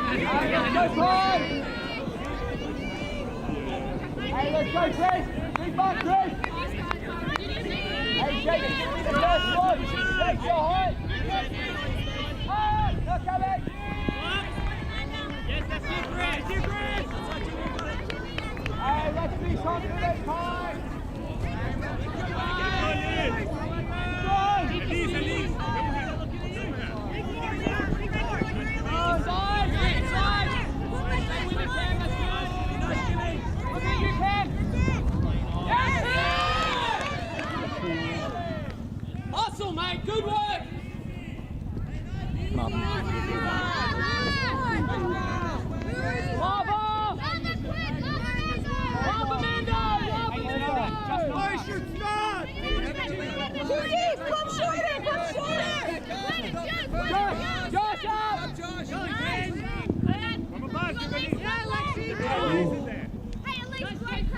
Hey, let's go, Chris! Big back, Chris! Hey, Jake, give me the first one! Jake, you're hot! Look at it! Yes, that's you, Chris! You, Chris! Hey, let's be confident, time! Elise! Hustle, mate. Good work. Bravo!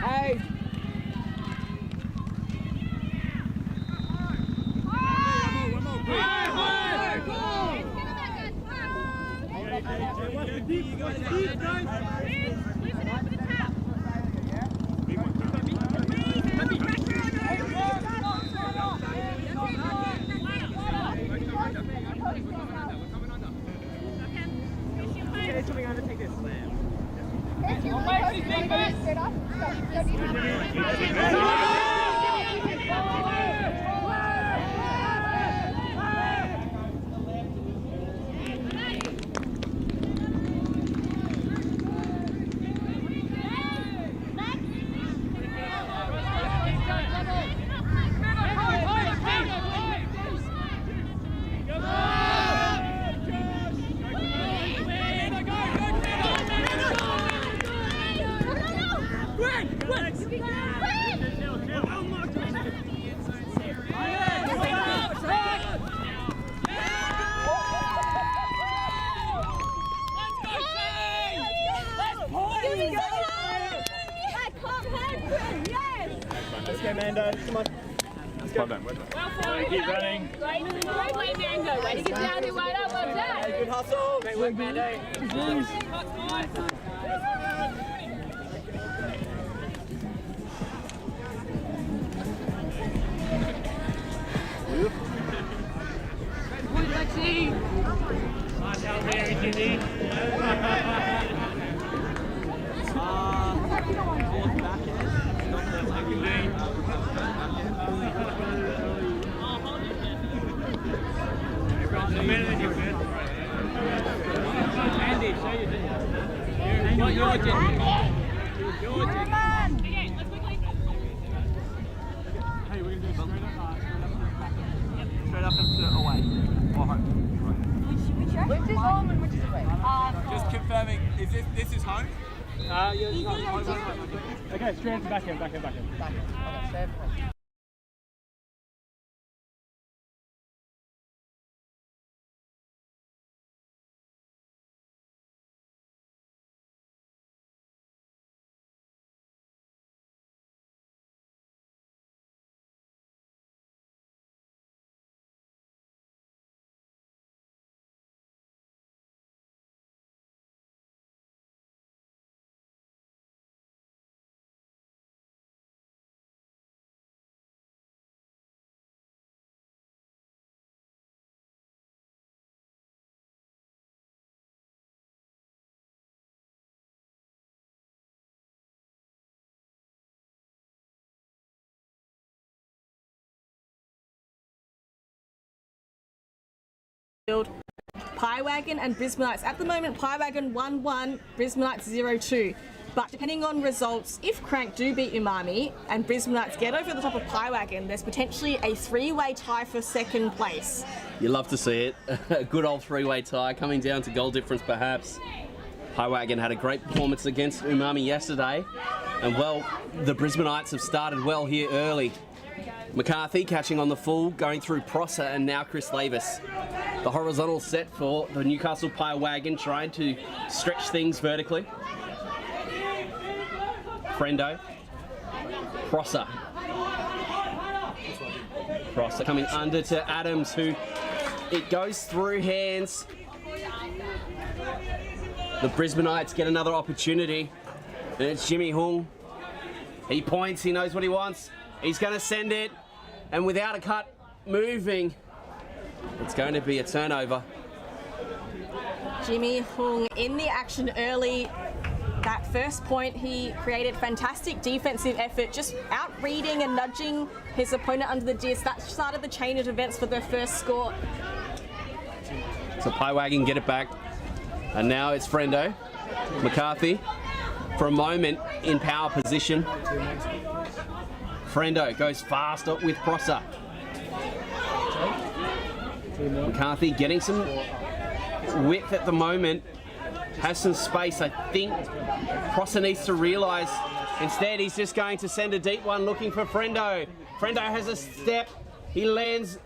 Hey! Let's go, Mando. Come on. Let's go. Keep running. Way, Mando. Way to get down there, right up, well done. Good hustle. Great work, Mando. Nice out there, Izzy. Andy, show your thing. What your Hey, we're going to do straight up and away. Or home. Which is home and which is away? Just confirming, this is home? Yeah, Okay, straight into back in. Okay, straight in. Pie Wagon and Brisbanites. At the moment, Pie Wagon 1-1, Brisbanites 0-2. But depending on results, if Crank do beat Umami and Brisbanites get over the top of Pie Wagon, there's potentially a three-way tie for second place. You love to see it. A good old three-way tie coming down to goal difference perhaps. Pie Wagon had a great performance against Umami yesterday. And well, the Brisbanites have started well here early. McCarthy catching on the full, going through Prosser and now Chris Lavis. The horizontal set for the Newcastle Pie Wagon, trying to stretch things vertically. Frendo. Prosser. Prosser coming under to Adams, who it goes through hands. The Brisbanites get another opportunity. And it's Jimmy Hung. He points, he knows what he wants. He's going to send it. And without a cut moving, it's going to be a turnover. Jimmy Hung in the action early. That first point, he created fantastic defensive effort, just out-reading and nudging his opponent under the disc. That started the chain of events for their first score. So Pie Wagon get it back. And now it's Frendo. McCarthy, for a moment, in power position. Frendo goes faster with Prosser. McCarthy getting some width at the moment. Has some space. I think Prosser needs to realise. Instead, he's just going to send a deep one looking for Frendo. Frendo has a step. He lands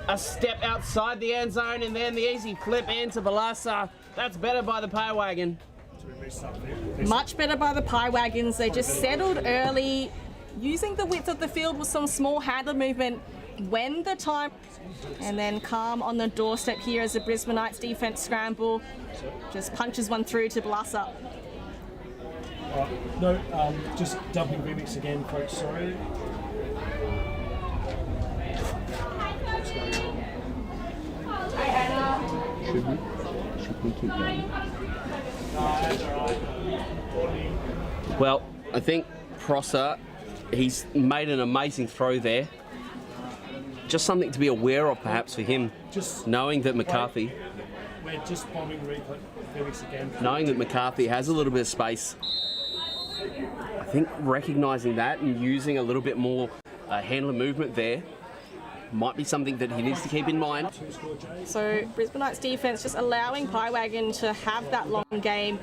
a step outside the end zone, and then the easy flip into Balasa. That's better by the Pie Wagon. Much better by the Pie Wagons. They just settled early, using the width of the field with some small handler movement when the time, and then calm on the doorstep here as the Brisbanites defense scramble. Just punches one through to Balasa. No, just dumping remix again, folks, sorry. Should we keep going? Well, I think Prosser, he's made an amazing throw there. Just something to be aware of perhaps for him, Just knowing that McCarthy, we're just bombing remix again. knowing that McCarthy has a little bit of space. I think recognising that and using a little bit more handler movement there might be something that he needs to keep in mind. So Brisbanites defense just allowing Pie Wagon to have that long game,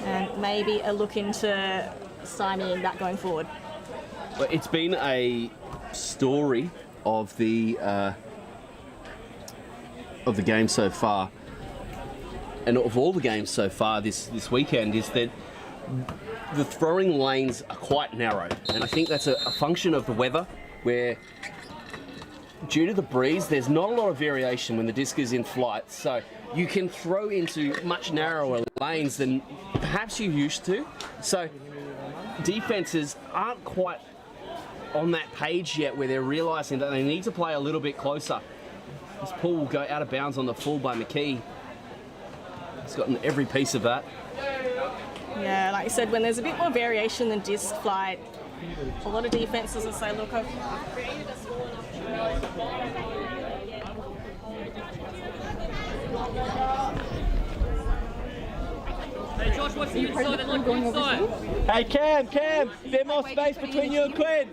and maybe a look into stymieing that going forward. But it's been a story of the game so far, and of all the games so far this weekend, is that the throwing lanes are quite narrow, and I think that's a function of the weather, where due to the breeze, there's not a lot of variation when the disc is in flight, so you can throw into much narrower lanes than perhaps you used to. So defenses aren't quite on that page yet where they're realising that they need to play a little bit closer. This pull will go out of bounds on the full by Mickael. He's gotten every piece of that. Yeah, like you said, when there's a bit more variation than disc flight, a lot of defenses will say, look, I've created a small Hey Josh, what's the inside and like the inside? Hey Cam, bit more space between you and Quinn.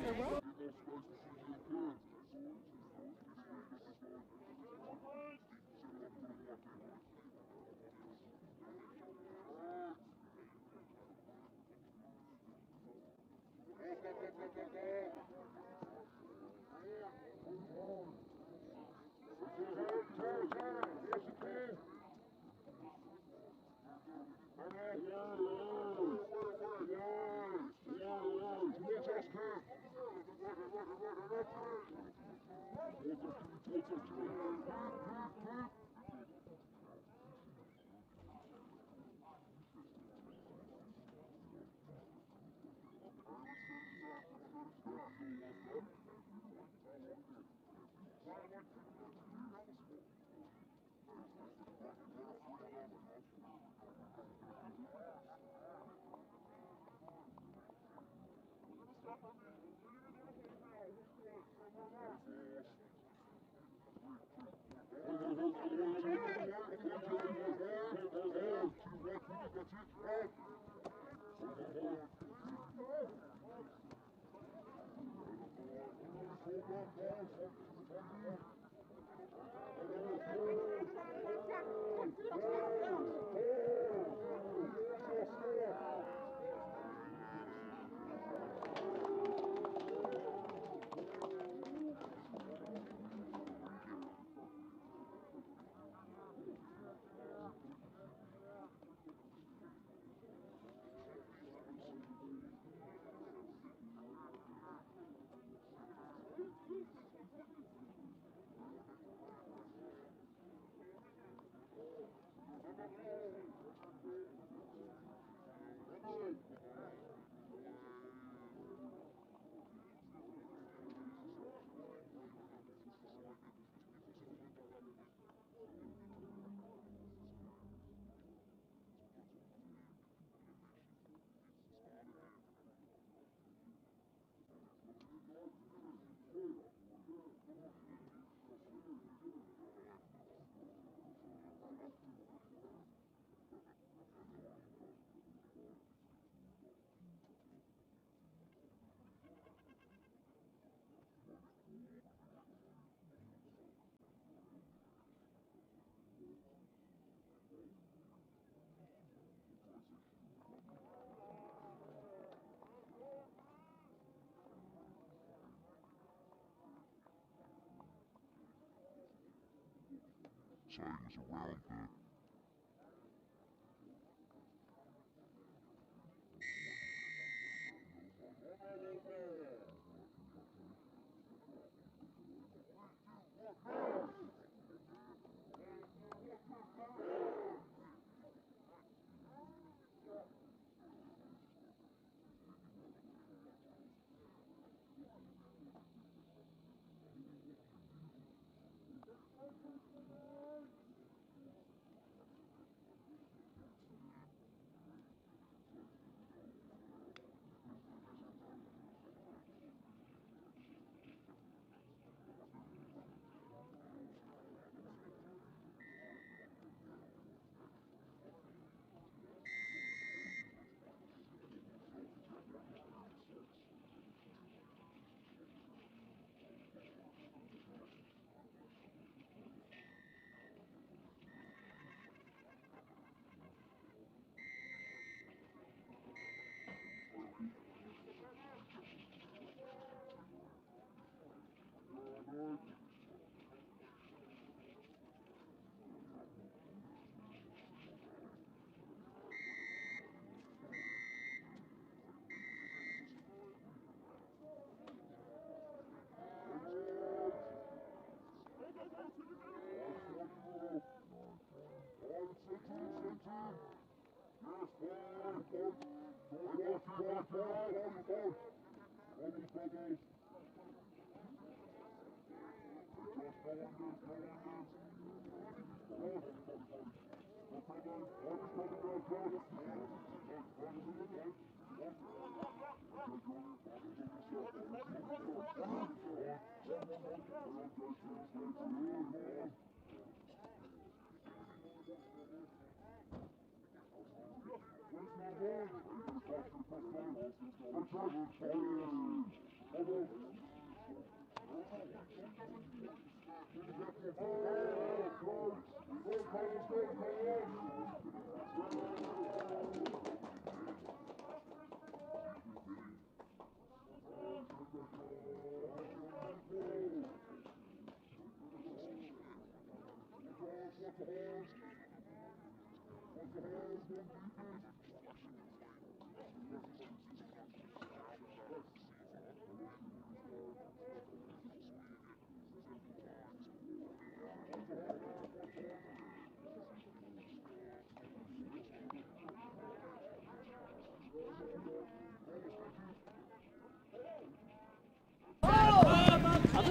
Tsang's around there.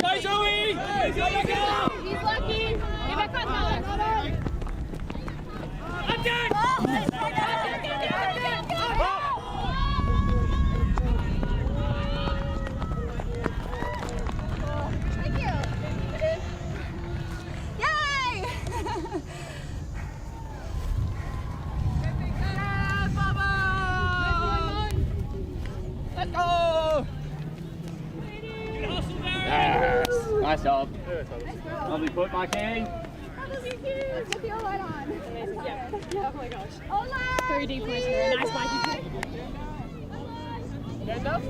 Go, Zoe! He's lucky! Give it control! Thank you! Yay! Let's go! Yes! Nice job. Lovely put, Mickael. With your light on. Yeah. Oh my gosh. Hola! 3D points for a nice Mikey. Stand up.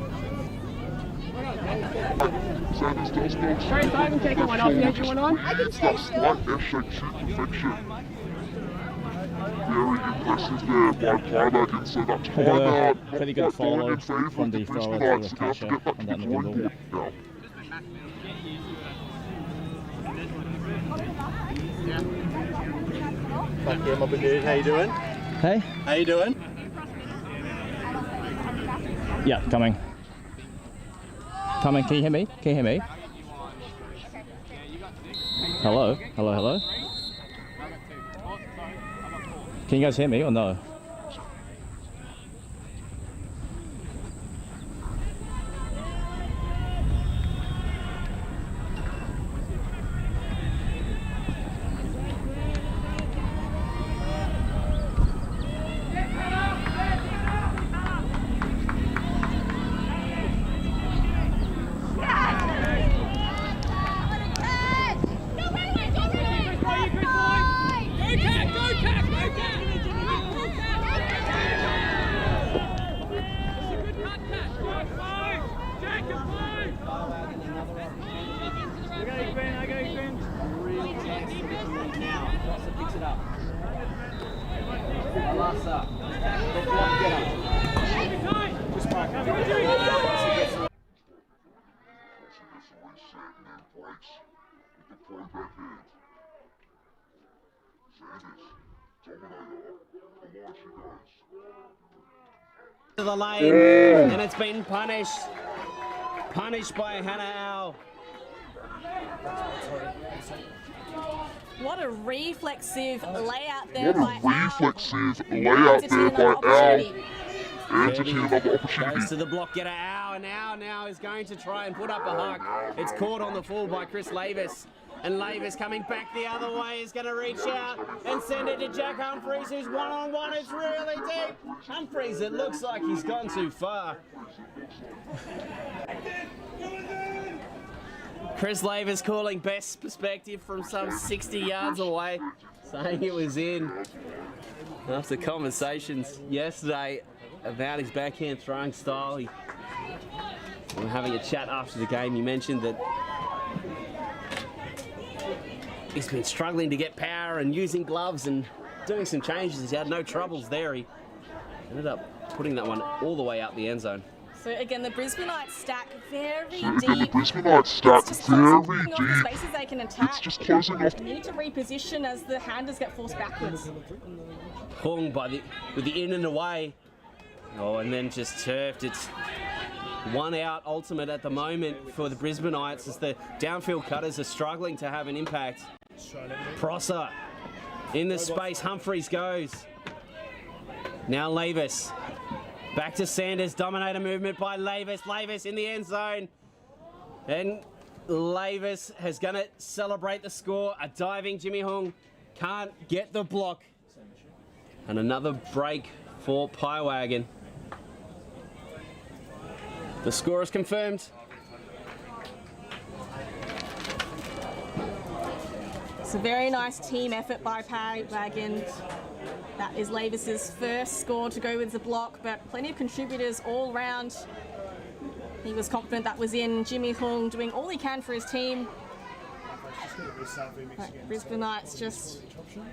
Sorry, I can take one off. You have one on? I can That's slight F-section infection. Very impressive there by Wagon, so that's time out. Pretty good follow from the thrower to the catcher and then the window. Back here, my dude. How you doing? Hey? How you doing? Yeah, coming. Coming, can you hear me? Can you hear me? Hello? Hello, hello? Can you guys hear me or no? Prosser. The block getter. To the lane, and it's been punished. Punished by Hannah Owl. What a reflexive layout What there a by Owl. reflexive layout there by Owl. Entity another Goes opportunity. to the block getter, Owl, and Owl now is going to try and put up a hug. It's caught on the full by Chris Lavis. And Lavis coming back the other way is going to reach out and send it to Jack Humphreys, who's one-on-one. It's really deep. Humphreys, it looks like he's gone too far. Chris Lavis calling best perspective from some 60 yards away, saying it was in. After conversations yesterday about his backhand throwing style, we were having a chat after the game. He mentioned that he's been struggling to get power and using gloves and doing some changes. He had no troubles there. He ended up putting that one all the way out the end zone. So again, the Brisbanites stack very The deep. Brisbanites stack Just very closing off the deep. spaces they can attack. It's just closing off. Need to reposition as the handers get forced backwards. Hung with the in and away. Oh, and then just turfed. It's one out ultimate at the moment for the Brisbanites as the downfield cutters are struggling to have an impact. Prosser in the space. Humphreys goes. Now Lavis. Back to Sanders. Dominator movement by Lavis. Lavis in the end zone. And Lavis has going to celebrate the score. A diving Jimmy Hung can't get the block. And another break for Wagon. The score is confirmed. It's a very nice team effort by Wagon. That is Lavis's first score to go with the block, but plenty of contributors all round. He was confident that was in. Jimmy Hung doing all he can for his team. But Brisbanites just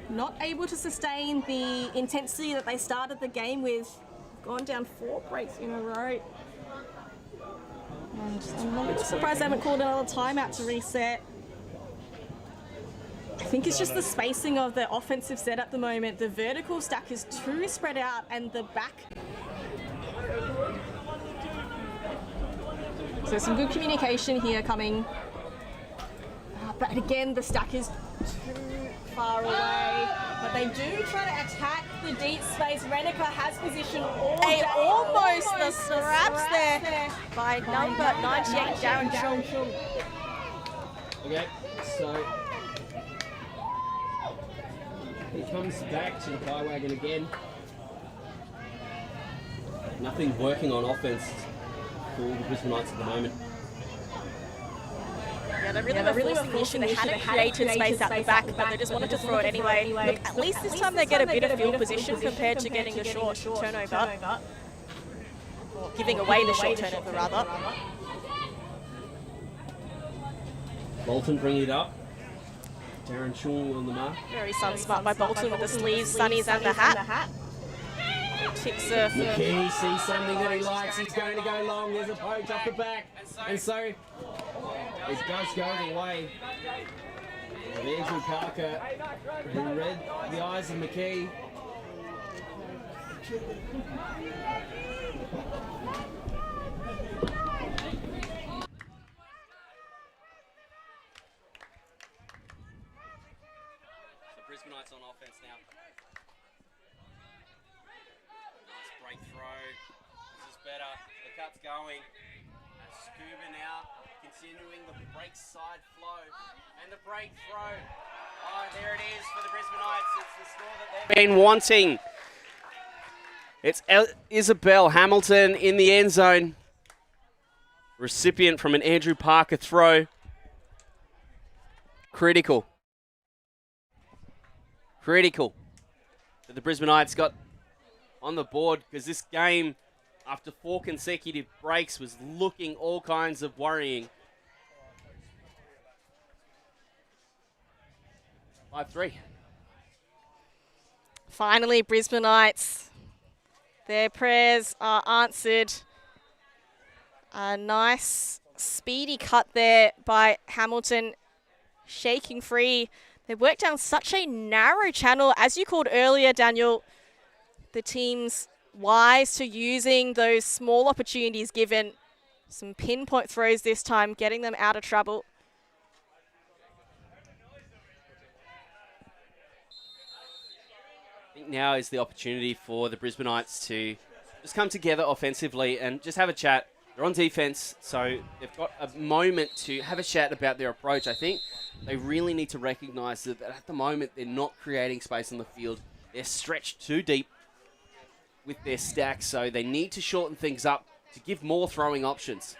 not able to sustain the intensity that they started the game with. Gone down 4 breaks in a row. And I'm not surprised they haven't called another timeout to reset. I think it's just the spacing of the offensive set at the moment. The vertical stack is too spread out and the back. So some good communication here coming. But again, the stack is too far away. But they do try to attack the deep space. Renica has position all day. Almost the scraps there by number 98, Darren Chung. Okay, so he comes back to the Wagon again. Nothing working on offense for the Brisbanites at the moment. Yeah, they really were forcing the issue. They had created space out the back, but they just wanted to throw it anyway. Look, at least this time they get a bit of field position compared to getting a short turnover. Or giving away the short turnover, rather. Bolton bringing it up. Darren Chung on the mark. Very smart by Bolton with the sleeves, sunnies and the hat. Ticks McKee sees something that he likes. He's going to go long. There's a poach off the back. And so it does go the way of Andrew Parker, who read the eyes of McKee. Brisbanites on offense now. Nice break throw. This is better. The cut's going. And Scuba now continuing the break side flow. And the break throw. Oh, there it is for the Brisbanites. It's the score that they've been wanting. It's Isabel Hamilton in the end zone. Recipient from an Andrew Parker throw. Critical that the Brisbanites got on the board, because this game, after 4 consecutive breaks, was looking all kinds of worrying. 5-3. Finally, Brisbanites. Their prayers are answered. A nice, speedy cut there by Hamilton, shaking free. They worked down such a narrow channel. As you called earlier, Daniel, the team's wise to using those small opportunities given. Some pinpoint throws this time, getting them out of trouble. I think now is the opportunity for the Brisbanites to just come together offensively and just have a chat. They're on defense, so they've got a moment to have a chat about their approach. I think they really need to recognize that at the moment they're not creating space on the field. They're stretched too deep with their stacks, so they need to shorten things up to give more throwing options.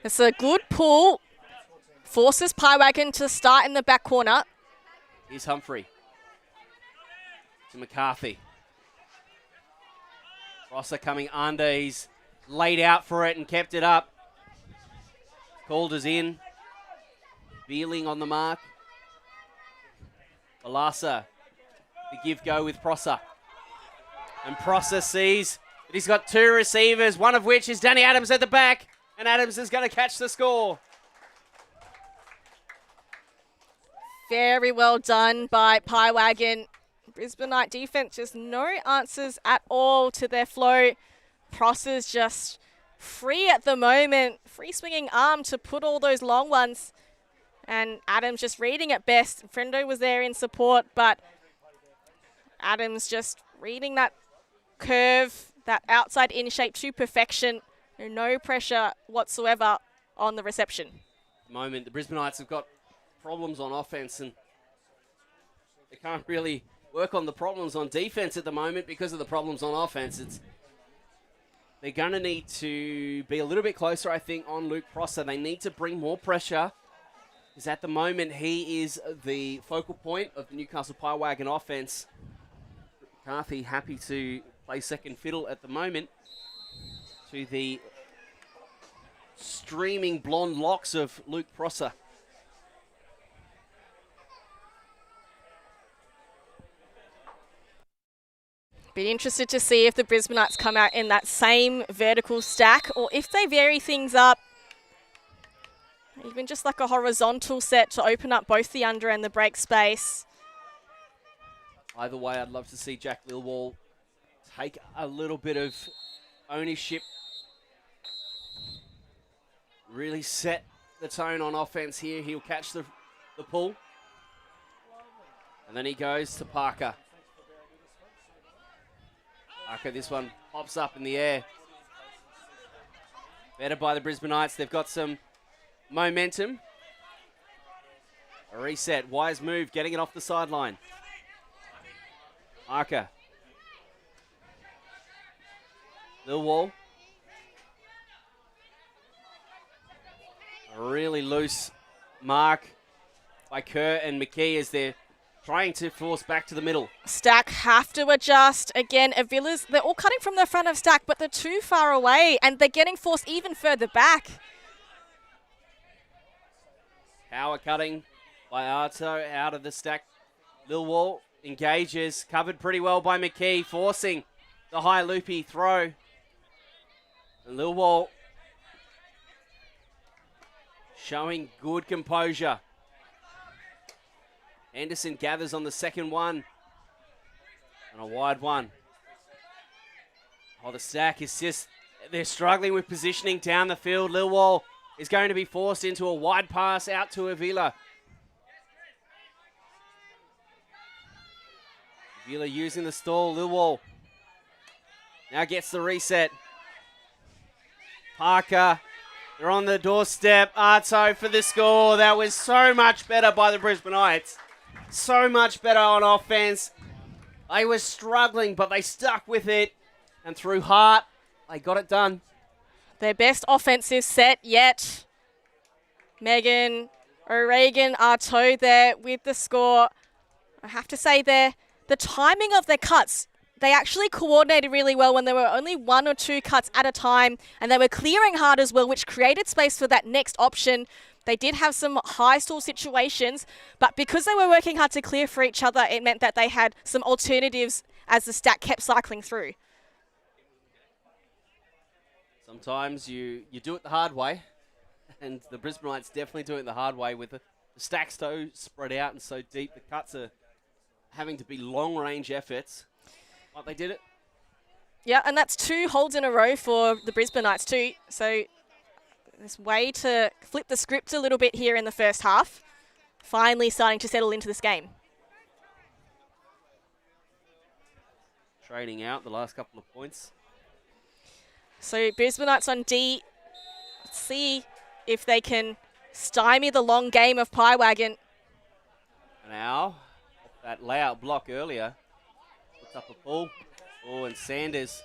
It's a good pull. Forces Piewagon to start in the back corner. Here's Humphrey to McCarthy. Rosser coming under. He's laid out for it and kept it up. Calder's in. Beeling on the mark. Balasa, the give-go with Prosser. And Prosser sees that he's got two receivers, one of which is Danny Adams at the back. And Adams is going to catch the score. Very well done by Piewagon. Brisbanite defense, just no answers at all to their flow. Prosser's just free at the moment. Free swinging arm to put all those long ones. And Adams just reading it best. Frendo was there in support, but Adams just reading that curve, that outside in shape to perfection. No pressure whatsoever on the reception. At the moment, the Brisbanites have got problems on offense and they can't really work on the problems on defense at the moment because of the problems on offense. They're going to need to be a little bit closer, I think, on Luke Prosser. They need to bring more pressure because at the moment he is the focal point of the Newcastle Piewagon offense. McCarthy happy to play second fiddle at the moment to the streaming blonde locks of Luke Prosser. Be interested to see if the Brisbanites come out in that same vertical stack or if they vary things up. Even just like a horizontal set to open up both the under and the break space. Either way, I'd love to see Jack Lilwall take a little bit of ownership. Really set the tone on offense here. He'll catch the pull. And then he goes to Parker. Parker, this one pops up in the air. Better by the Brisbanites. They've got some momentum. A reset. Wise move, getting it off the sideline. Parker. Lilwall. A really loose mark by Kerr and McKee as they're trying to force back to the middle. Stack have to adjust. Again, Avila's, they're all cutting from the front of Stack, but they're too far away and they're getting forced even further back. Power cutting by Arto out of the stack. Lilwall engages, covered pretty well by McKee, forcing the high loopy throw. And Lilwall showing good composure. Anderson gathers on the second one. And a wide one. Oh, the stack is just, they're struggling with positioning down the field. Lilwall is going to be forced into a wide pass out to Avila. Avila using the stall. Lilwall now gets the reset. Parker, they're on the doorstep. Arto for the score. That was so much better by the Brisbanites. So much better on offense. They were struggling, but they stuck with it. And through heart, they got it done. Their best offensive set yet. Megan, O'Regan, Arto there with the score. I have to say the timing of their cuts, they actually coordinated really well when there were only one or two cuts at a time, and they were clearing hard as well, which created space for that next option. They did have some high stall situations, but because they were working hard to clear for each other, it meant that they had some alternatives as the stack kept cycling through. Sometimes you do it the hard way, and the Brisbanites definitely do it the hard way with the stacks so spread out and so deep. The cuts are having to be long-range efforts, but they did it. Yeah, and that's 2 holds in a row for the Brisbanites too. So this way to flip the script a little bit here in the first half. Finally starting to settle into this game. Trading out the last couple of points. So Brisbanites on D. Let's see if they can stymie the long game of Pie Wagon. Now, that layout block earlier. Puts up a pull. Oh, and Sanders.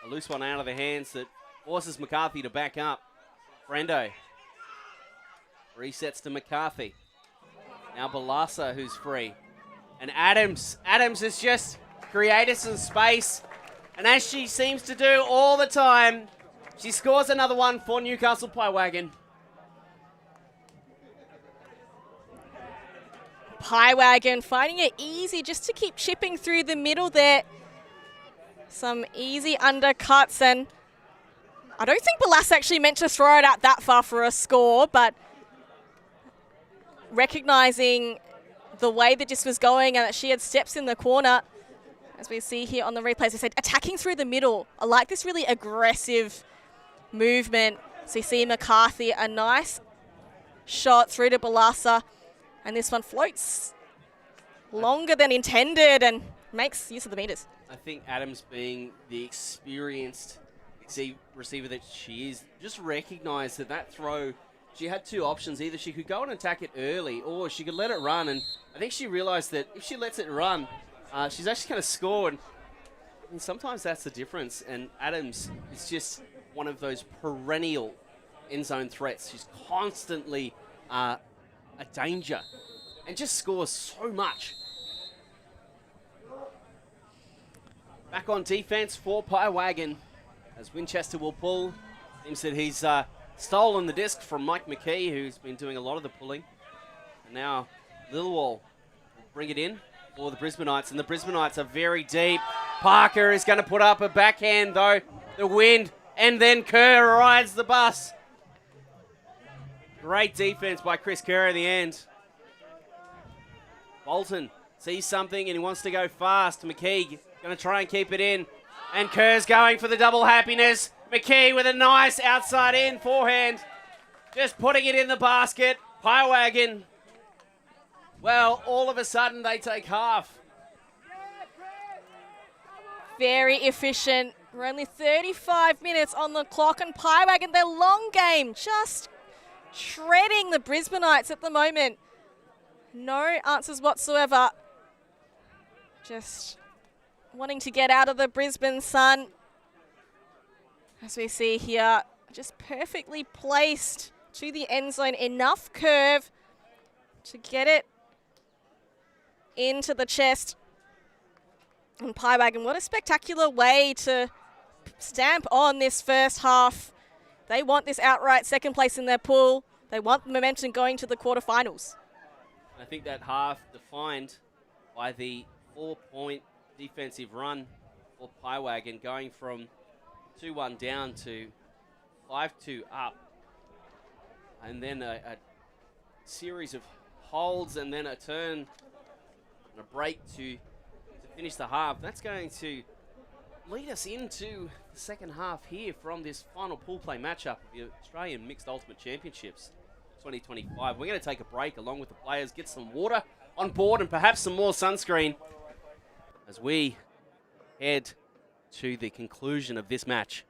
A loose one out of the hands that forces McCarthy to back up. Frendo. Resets to McCarthy. Now Balasa who's free. And Adams. Adams has just created some space. And as she seems to do all the time, she scores another one for Newcastle Pie Wagon. Pie Wagon finding it easy just to keep chipping through the middle there. Some easy undercuts, and I don't think Balas actually meant to throw it out that far for a score, but recognizing the way that this was going and that she had steps in the corner, as we see here on the replays, they said attacking through the middle. I like this really aggressive movement. So you see McCarthy, a nice shot through to Balasa, and this one floats longer than intended and makes use of the meters. I think Adams, being the experienced receiver that she is, just recognised that throw, she had 2 options. Either she could go and attack it early or she could let it run, and I think she realised that if she lets it run, she's actually going to score, and sometimes that's the difference. And Adams is just one of those perennial end zone threats. She's constantly a danger and just scores so much. Back on defense for Pie Wagon as Winchester will pull. Seems that he's stolen the disc from Mike McKee, who's been doing a lot of the pulling. And now Lilwall will bring it in for the Brisbanites, and the Brisbanites are very deep. Parker is going to put up a backhand though. The wind, and then Kerr rides the bus. Great defense by Chris Kerr in the end. Bolton sees something and he wants to go fast. McKee going to try and keep it in. And Kerr's going for the double happiness. McKee with a nice outside in forehand. Just putting it in the basket. Pie Wagon. Well, all of a sudden they take half. Very efficient. We're only 35 minutes on the clock, and Pie Wagon, their long game, just shredding the Brisbanites at the moment. No answers whatsoever. Just wanting to get out of the Brisbane sun. As we see here, just perfectly placed to the end zone. Enough curve to get it into the chest. And Pie Wagon, what a spectacular way to stamp on this first half. They want this outright second place in their pool. They want the momentum going to the quarterfinals. I think that half defined by the 4-point defensive run for Pie Wagon, going from 2-1 down to 5-2 up. And then a series of holds and then a turn and a break to finish the half. That's going to lead us into the second half here from this final pool play matchup of the Australian Mixed Ultimate Championships 2025. We're going to take a break along with the players, get some water on board and perhaps some more sunscreen as we head to the conclusion of this match.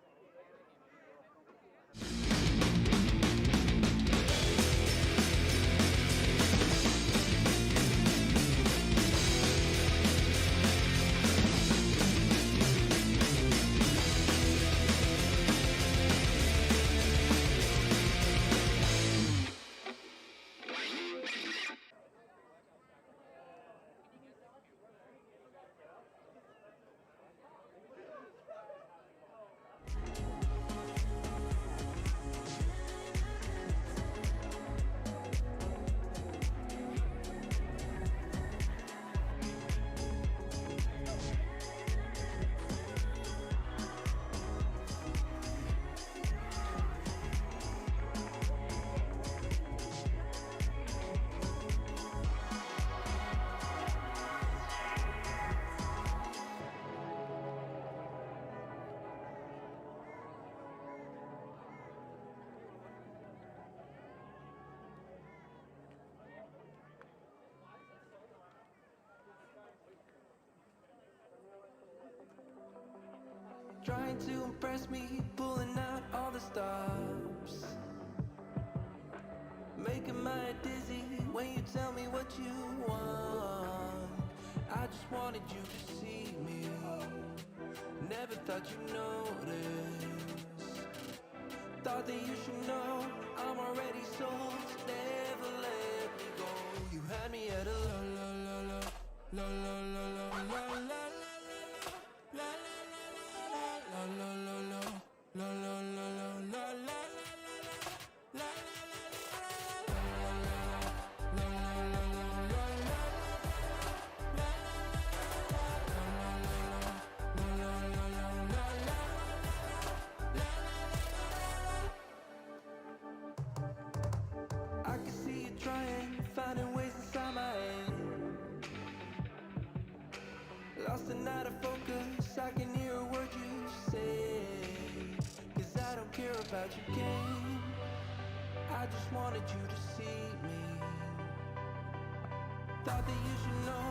Trying to impress me, pulling out all the stops. Making my head dizzy when you tell me what you want. I just wanted you to see me. Never thought you'd notice. Thought that you should know I'm already sold. So never let me go. You had me at a la la la la la la la la la la la la la la la la. Trying, finding ways inside my head. Lost and out of focus, I can hear a word you say. Cause I don't care about your game, I just wanted you to see me. Thought that you should know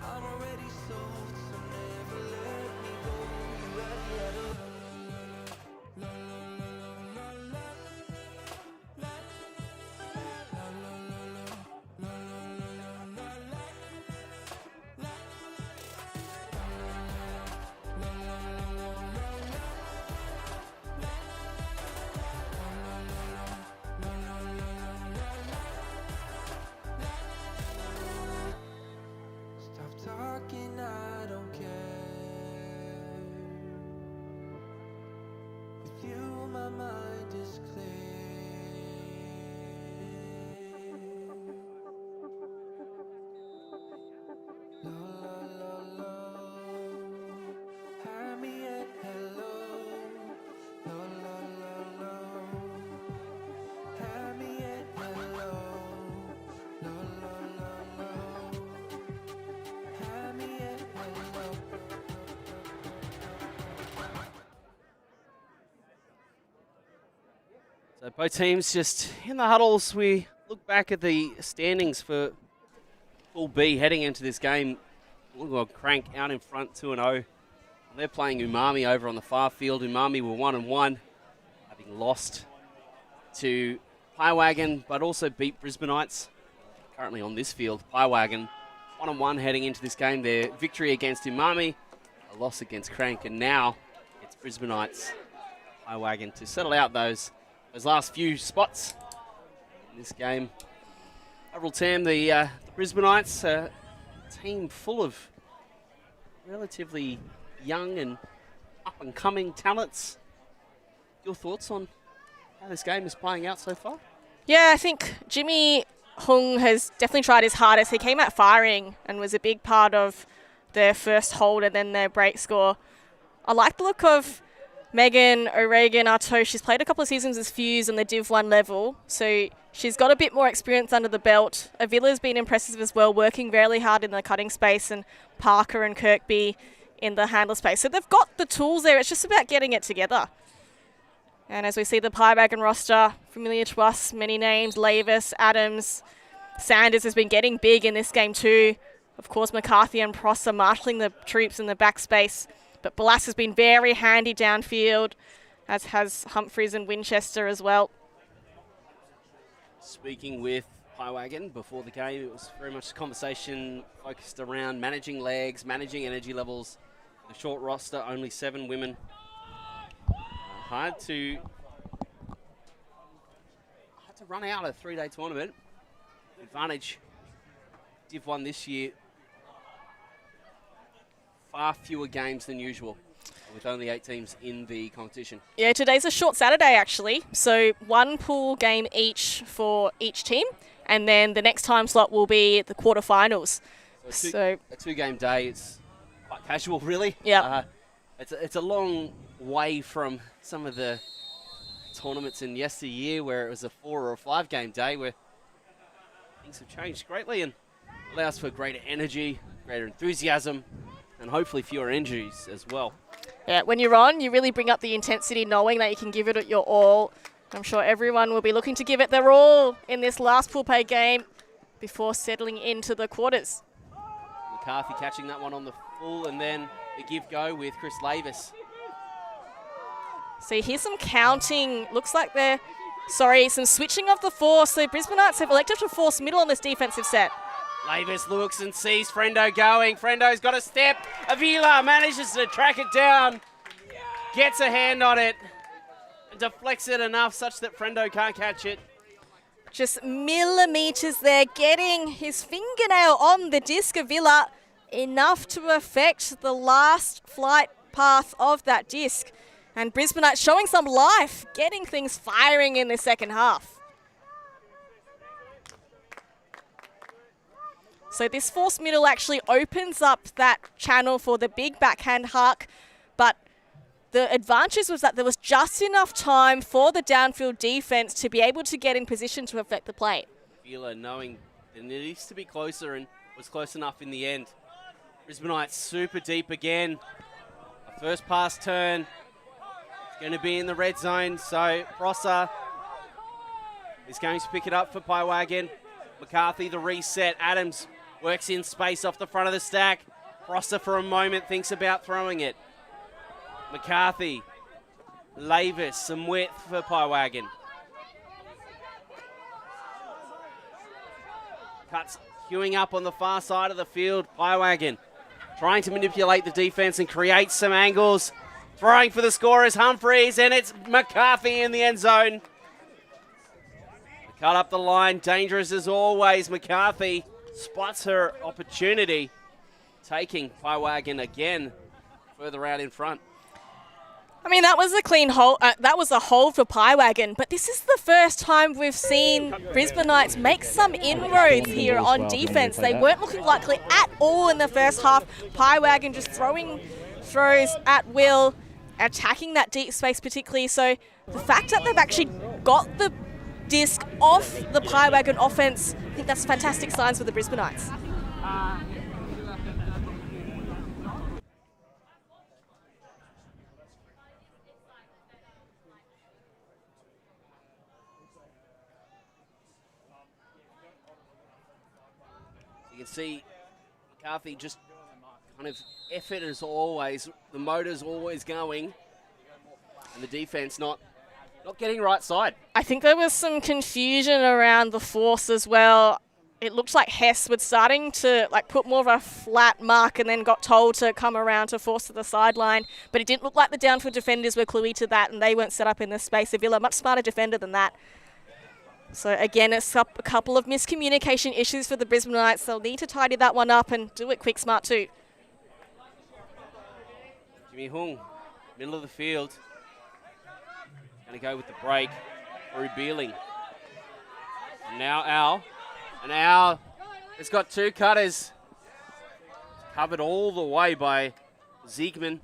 I'm already sold, so never let me go. You had me at a la la la la. Talking, I don't care. With you, my mind is clear. La la la la. Have me at hello. La la la la. Have me at hello. La la la la. So both teams just in the huddles. We look back at the standings for Pool B heading into this game. We've got Crank out in front 2-0. They're playing Umami over on the far field. Umami were 1-1, having lost to Wagon, but also beat Brisbanites. Currently on this field, Wagon 1-1 heading into this game. Their victory against Umami, a loss against Crank, and now it's Brisbanites, Wagon to settle out those last few spots in this game. Overall, Tam, the Brisbanites, a team full of relatively young and up-and-coming talents. Your thoughts on how this game is playing out so far? Yeah, I think Jimmy Hung has definitely tried his hardest. He came out firing and was a big part of their first hold and then their break score. I like the look of Megan O'Regan Arto. She's played a couple of seasons as Fuse on the Div 1 level, so she's got a bit more experience under the belt. Avila's been impressive as well, working really hard in the cutting space, and Parker and Kirkby in the handler space. So they've got the tools there. It's just about getting it together. And as we see the Wagon roster, familiar to us, many names, Lavis, Adams, Sanders has been getting big in this game too. Of course, McCarthy and Prosser marshalling the troops in the back space. But Blas has been very handy downfield, as has Humphreys and Winchester as well. Speaking with Wagon before the game, it was very much a conversation focused around managing legs, managing energy levels. The short roster, only 7 women. Hard to run out a 3-day tournament. Advantage Div 1 this year. Far fewer games than usual, with only 8 teams in the competition. Yeah, today's a short Saturday actually. So 1 pool game each for each team, and then the next time slot will be the quarterfinals. So a 2-game day. It's quite casual, really. Yeah. It's a long way from some of the tournaments in yesteryear where it was a 4 or a 5-game day, where things have changed greatly and allows for greater energy, greater enthusiasm, and hopefully fewer injuries as well. Yeah, when you're on, you really bring up the intensity, knowing that you can give it your all. I'm sure everyone will be looking to give it their all in this last pool play game before settling into the quarters. McCarthy catching that one on the full, and then the give go with Chris Lavis. So here's some counting. Looks like they're, some switching of the force. So Brisbanites have elected to force middle on this defensive set. Lavis looks and sees Frendo going. Frendo's got a step. Avila manages to track it down. Gets a hand on it. And deflects it enough such that Frendo can't catch it. Just millimetres there, getting his fingernail on the disc of Villa. Enough to affect the last flight path of that disc. And Brisbanites showing some life, getting things firing in the second half. So this force middle actually opens up that channel for the big backhand hark, but the advantage was that there was just enough time for the downfield defense to be able to get in position to affect the play. Vila knowing that it needs to be closer and was close enough in the end. Brisbanites super deep again. A first pass turn. It's going to be in the red zone, so Prosser is going to pick it up for Wagon. McCarthy the reset. Adams works in space off the front of the stack. Prosser for a moment thinks about throwing it. McCarthy, Lavis, some width for Wagon. Cuts queuing up on the far side of the field. Wagon trying to manipulate the defense and create some angles. Throwing for the score is Humphreys, and it's McCarthy in the end zone. Cut up the line, dangerous as always. McCarthy spots her opportunity, taking Wagon again further out in front. I mean, that was a clean hold. That was a hold for Wagon, but this is the first time we've seen Brisbanites make some inroads here on defense. They weren't looking likely at all in the first half. Wagon just throwing throws at will, attacking that deep space particularly. So the fact that they've actually got the disc off the Wagon offense, I think that's fantastic signs for the Brisbanites. You can see McCarthy just kind of effort as always. The motor's always going, and the defense not getting right side. I think there was some confusion around the force as well. It looked like Hess was starting to put more of a flat mark and then got told to come around to force to the sideline. But it didn't look like the downfield defenders were cluey to that, and they weren't set up in the space. Avila, much smarter defender than that. So again, it's a couple of miscommunication issues for the Brisbanites. They'll need to tidy that one up and do it quick, smart too. Jimmy Hung, middle of the field. Going to go with the break through Beeling. And now Al. And Al has got two cutters. Covered all the way by Ziegman.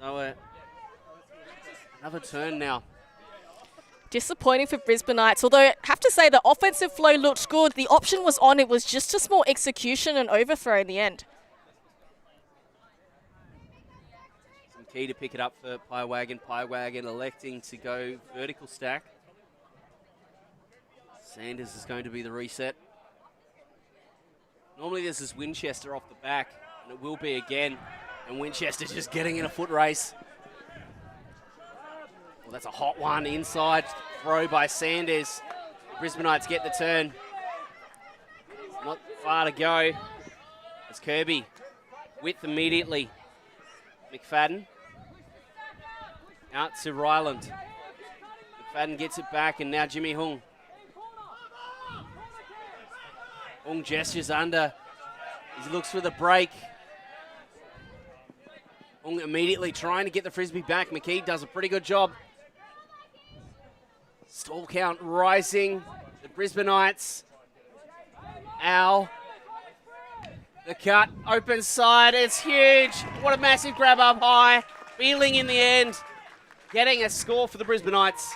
So another turn now. Disappointing for Brisbanites, although I have to say the offensive flow looked good. The option was on. It was just a small execution and overthrow in the end. Some key to pick it up for Wagon. Wagon electing to go vertical stack. Sanders is going to be the reset. Normally this is Winchester off the back, and it will be again. And Winchester just getting in a foot race. Well, that's a hot one inside throw by Sanders. The Brisbanites get the turn. Not far to go. It's Kirby. Width immediately. McFadden. Out to Ryland. McFadden gets it back, and now Jimmy Hung. Hung gestures under. He looks for the break. Hung immediately trying to get the frisbee back. McKee does a pretty good job. Stall count rising. The Brisbanites. Al. The cut. Open side. It's huge. What a massive grab up high. Beeling in the end. Getting a score for the Brisbanites.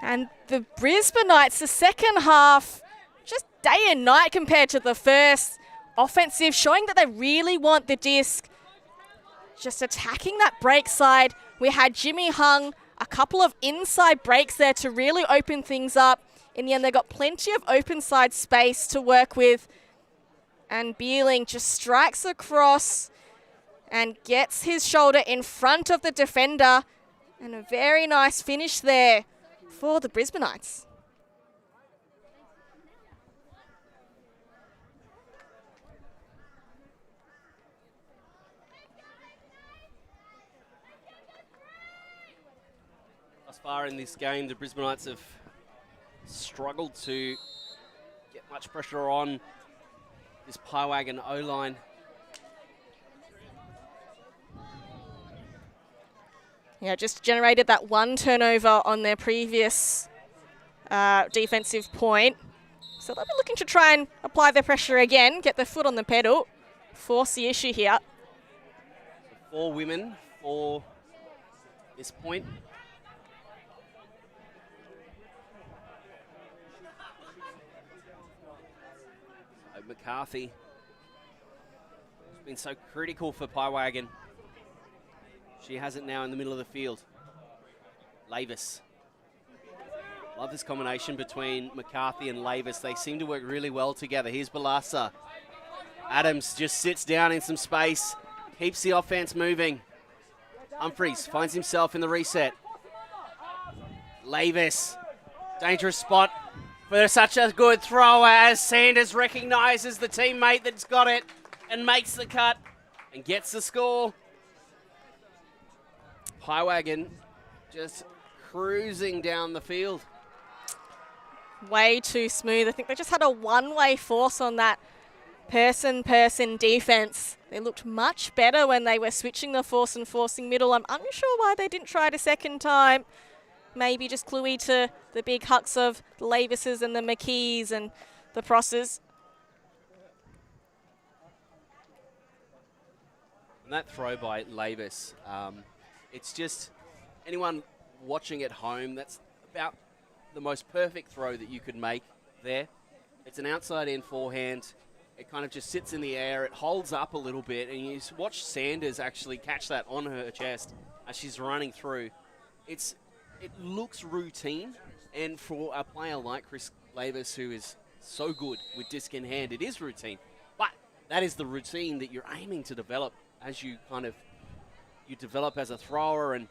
And the Brisbanites, the second half, just day and night compared to the first. Offensive, showing that they really want the disc. Just attacking that break side. We had Jimmy Hung, a couple of inside breaks there to really open things up. In the end, they got plenty of open side space to work with. And Beeling just strikes across. and gets his shoulder in front of the defender. And a very nice finish there for the Brisbanites. Thus far in this game, the Brisbanites have struggled to get much pressure on this Wagon O-line. Yeah, just generated that one turnover on their previous defensive point. So they'll be looking to try and apply their pressure again, get their foot on the pedal, force the issue here. 4 women for this point. So McCarthy has been so critical for Wagon. She has it now in the middle of the field. Lavis. Love this combination between McCarthy and Lavis. They seem to work really well together. Here's Balasa. Adams just sits down in some space, keeps the offense moving. Humphries finds himself in the reset. Lavis, dangerous spot for such a good thrower as Sanders recognises the teammate that's got it and makes the cut and gets the score. Wagon just cruising down the field. Way too smooth. I think they just had a one-way force on that person defense. They looked much better when they were switching the force and forcing middle. I'm unsure why they didn't try it a second time. Maybe just cluey to the big hucks of the Lavises and the McKees and the Prosses. And that throw by Lavis, it's just anyone watching at home, that's about the most perfect throw that you could make there. It's an outside-in forehand. It kind of just sits in the air. It holds up a little bit, and you watch Sanders actually catch that on her chest as she's running through. It looks routine, and for a player like Chris Lavis, who is so good with disc in hand, it is routine. But that is the routine that you're aiming to develop as you develop as a thrower, and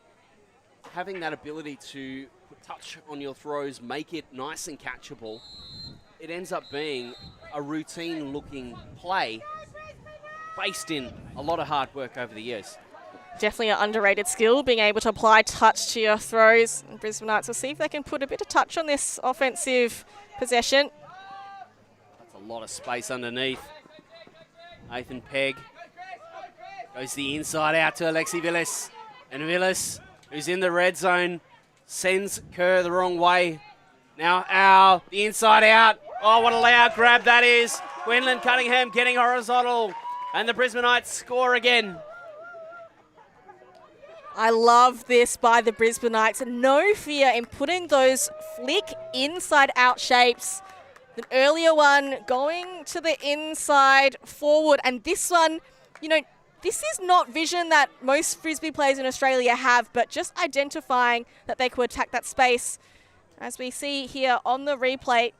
having that ability to put touch on your throws, make it nice and catchable, it ends up being a routine-looking play based in a lot of hard work over the years. Definitely an underrated skill, being able to apply touch to your throws. And Brisbanites will see if they can put a bit of touch on this offensive possession. That's a lot of space underneath. Nathan Pegg goes the inside out to Alexi Villas. And Villas, who's in the red zone, sends Kerr the wrong way. Now the inside out. Oh, what a loud grab that is. Gwendolyn Cunningham getting horizontal. And the Brisbanites score again. I love this by the Brisbanites. No fear in putting those flick inside-out shapes. The earlier one going to the inside forward. And this one, this is not vision that most Frisbee players in Australia have, but just identifying that they could attack that space. As we see here on the replay,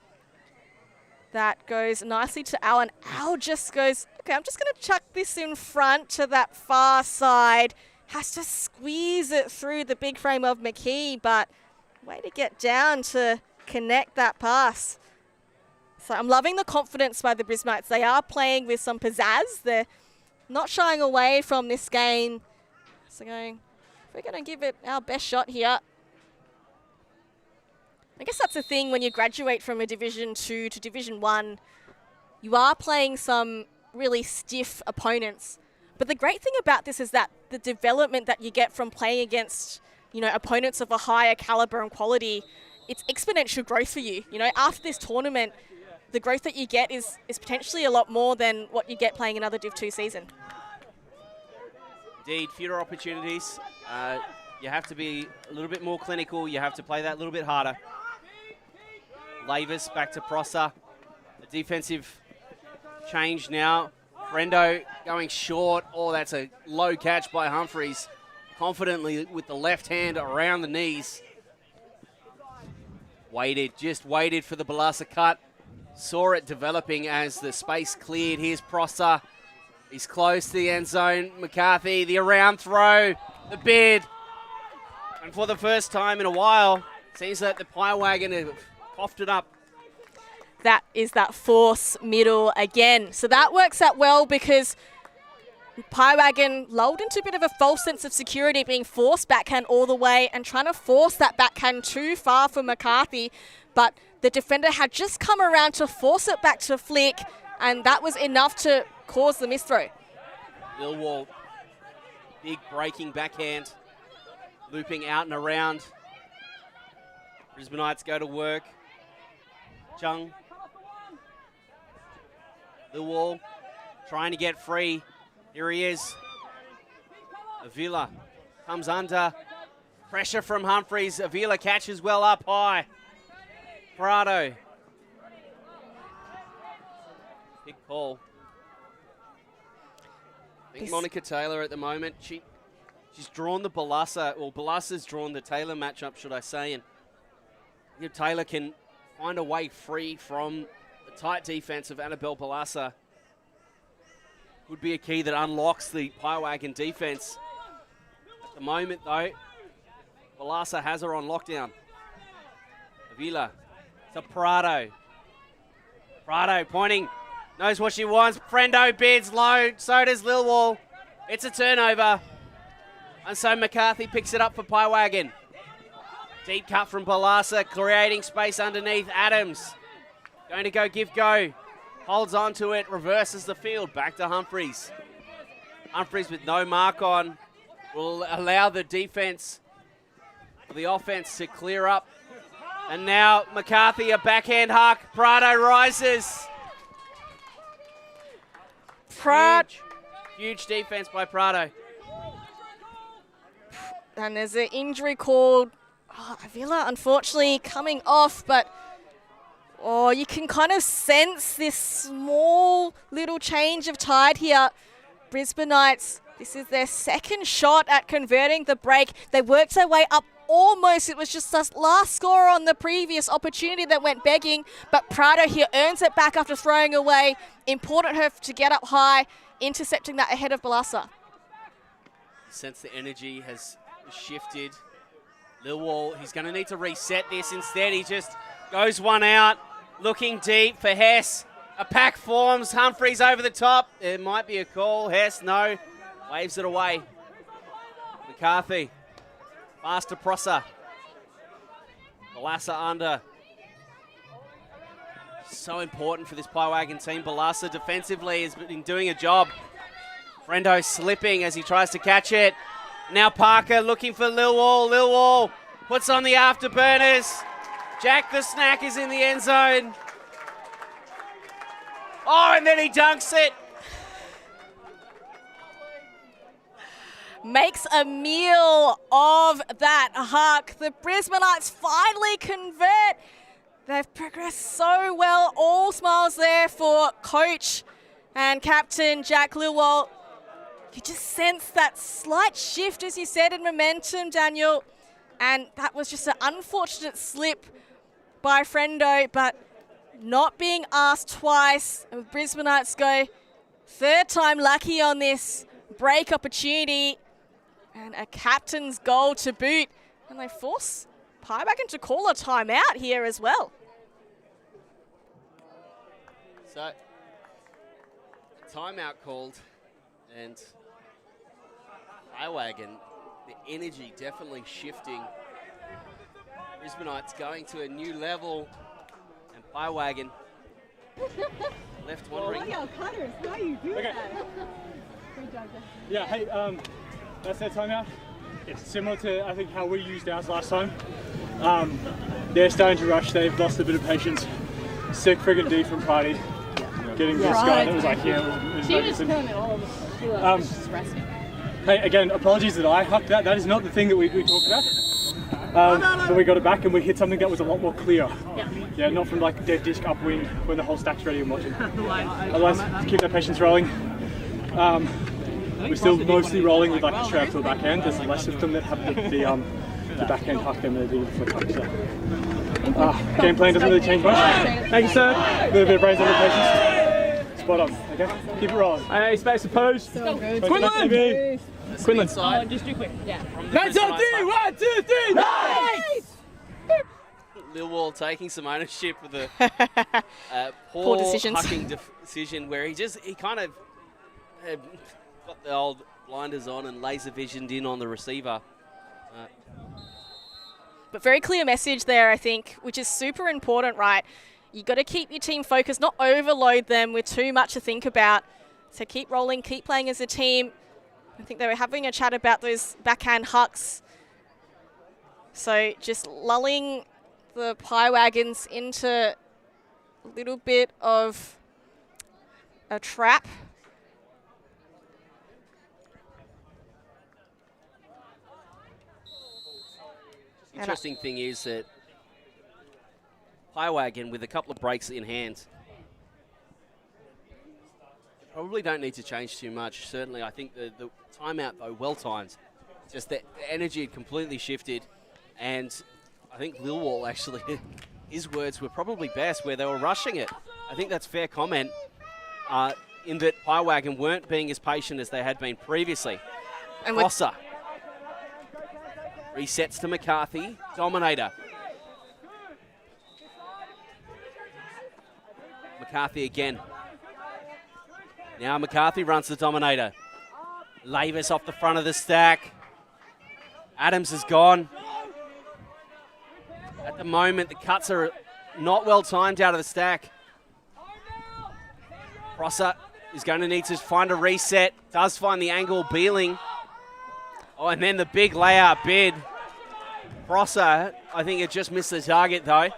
that goes nicely to Al, and Al just goes, okay, I'm just going to chuck this in front to that far side. Has to squeeze it through the big frame of McKee, but way to get down to connect that pass. So I'm loving the confidence by the Brisbanites. They are playing with some pizzazz. They're not shying away from this game. So we're going to give it our best shot here. I guess that's the thing when you graduate from a Division 2 to Division 1. You are playing some really stiff opponents. But the great thing about this is that the development that you get from playing against, opponents of a higher caliber and quality, it's exponential growth for you. After this tournament, the growth that you get is potentially a lot more than what you get playing another Div 2 season. Indeed, fewer opportunities. You have to be a little bit more clinical. You have to play that a little bit harder. Lavis back to Prosser. The defensive change now. Brendo going short. Oh, that's a low catch by Humphries. Confidently with the left hand around the knees. Just waited for the Balasa cut. Saw it developing as the space cleared. Here's Prosser. He's close to the end zone. McCarthy, the around throw, the bid. And for the first time in a while, seems that the Pie Wagon have coughed it up. That is that force middle again. So that works out well because Pie Wagon lulled into a bit of a false sense of security, being forced backhand all the way and trying to force that backhand too far for McCarthy. But the defender had just come around to force it back to Flik, and that was enough to cause the misthrow. Millwall, big breaking backhand, looping out and around. Brisbanites go to work. Tsang. Millwall trying to get free. Here he is. Avila comes under. Pressure from Humphries. Avila catches well up high. Prado. Big call. I think Monica Taylor at the moment, she's drawn the Balassa, well, Balassa's drawn the Taylor matchup, should I say, and if Taylor can find a way free from the tight defense of Annabelle Balassa, would be a key that unlocks the Pie Wagon defense. At the moment, though, Balassa has her on lockdown. Avila to Prado. Prado pointing, knows what she wants. Frendo bids low, so does Lilwall. It's a turnover. And so McCarthy picks it up for Pie Wagon. Deep cut from Balassa, creating space underneath Adams. Going to give go. Holds on to it, reverses the field. Back to Humphries. Humphries with no mark on will allow the defense, the offense to clear up. And now McCarthy, a backhand huck. Prado rises. Huge defense by Prado. And there's an injury called Avila, unfortunately, coming off, but you can kind of sense this small little change of tide here. Brisbanites, this is their second shot at converting the break. They worked their way up almost. It was just the last score on the previous opportunity that went begging, but Prado here earns it back after throwing away. Important her to get up high, intercepting that ahead of Balassa. Sense the energy has shifted. Lilwall, he's going to need to reset this. Instead, he just goes one out, looking deep for Hess. A pack forms. Humphries over the top. There might be a call. Hess, no. Waves it away. McCarthy. Pass to Prosser. Balassa under. So important for this Pie Wagon team. Balassa defensively has been doing a job. Frendo slipping as he tries to catch it. Now Parker looking for Lilwall. Lilwall puts on the afterburners. Jack the Snack is in the end zone. Oh, and then he dunks it. Makes a meal of that huck. The Brisbanites finally convert. They've progressed so well. All smiles there for coach and captain Jack Lilwall. You just sense that slight shift, as you said, in momentum, Daniel. And that was just an unfortunate slip by Frendo, but not being asked twice. And Brisbanites go third time lucky on this break opportunity. And a captain's goal to boot. And they force Pie Wagon to call a timeout here as well. So, timeout called, and Pie Wagon, the energy definitely shifting. Brisbanites going to a new level, and Pie Wagon left wondering. Cutters, how you do Okay. that? Good job, Jeff. Yeah, hey, that's their timeout. It's similar to, I think, how we used ours last time. They're starting to rush. They've lost a bit of patience. Sick friggin' D from Party. Getting this guy that was like, She was killing it all. She was just resting. Hey, again, apologies that I hucked that. That is not the thing that we talked about. But we got it back and we hit something that was a lot more clear. Yeah, not from like dead disc upwind when the whole stack's ready and watching. Otherwise, keep that patience rolling. We're still mostly rolling with like a straight up to the backhand. There's less of them that have the backhand huck than the flick huck. So. Game plan doesn't really change much. Thank you, sir. A little bit of brains on the patience. bottom, okay? Keep it rolling. Hey, space opposed. So good. Quinlan! Quinlan. Oh, just do quick. Yeah. Nice on three! 1, 2, 3! Nice! Lilwall taking some ownership with a poor decisions. hucking decision where he kind of got the old blinders on and laser visioned in on the receiver. But very clear message there, I think, which is super important, right? You got to keep your team focused, not overload them with too much to think about. So keep rolling, keep playing as a team. I think they were having a chat about those backhand hucks. So just lulling the Pie Wagons into a little bit of a trap. Interesting thing is that Pie Wagon, with a couple of breaks in hand, probably don't need to change too much. Certainly, I think the timeout, though, well timed. Just the energy had completely shifted. And I think Lilwall, actually, his words were probably best, where they were rushing it. I think that's fair comment, in that Pie Wagon weren't being as patient as they had been previously. And Rosser resets to McCarthy. Dominator. McCarthy again. Now McCarthy runs the Dominator. Lavis off the front of the stack. Adams is gone. At the moment, the cuts are not well timed out of the stack. Prosser is going to need to find a reset. Does find the angle. Beeling. Oh, and then the big layout bid. Prosser, I think it just missed the target, though.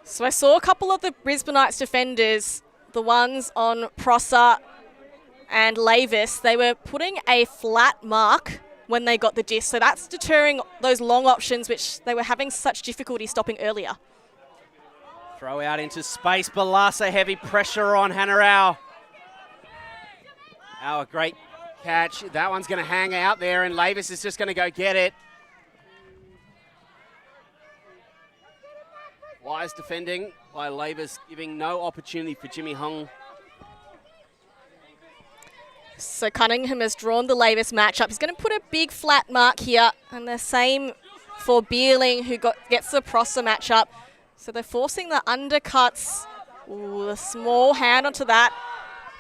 So I saw a couple of the Brisbanites defenders, the ones on Prosser and Lavis, they were putting a flat mark when they got the disc. So that's deterring those long options, which they were having such difficulty stopping earlier. Throw out into space. Balasa, heavy pressure on Hanarau. Oh, a great catch. That one's going to hang out there, and Lavis is just going to go get it. Wise defending by Lavis, giving no opportunity for Jimmy Hung. So Cunningham has drawn the Lavis matchup. He's going to put a big flat mark here, and the same for Beerling, who gets the Prosser matchup. So they're forcing the undercuts. Ooh, a small hand onto that.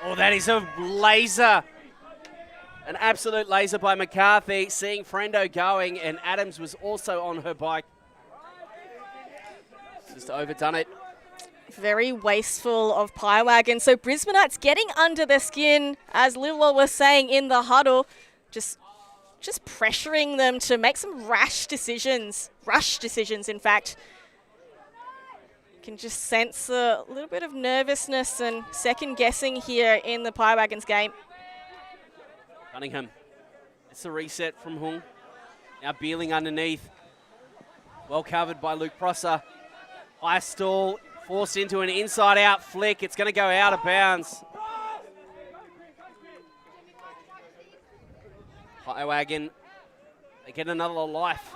Oh, that is a laser. An absolute laser by McCarthy, seeing Frendo going, and Adams was also on her bike. Just overdone it. Very wasteful of Pie Wagon. So Brisbanites getting under their skin, as Lilwall was saying in the huddle, just pressuring them to make some rush decisions, in fact. You can just sense a little bit of nervousness and second guessing here in the Pie Wagons game. Cunningham. It's a reset from Hung. Now Beeling underneath. Well covered by Luke Prosser. High stall, forced into an inside-out flick. It's going to go out of bounds. Pie Wagon, they get another life.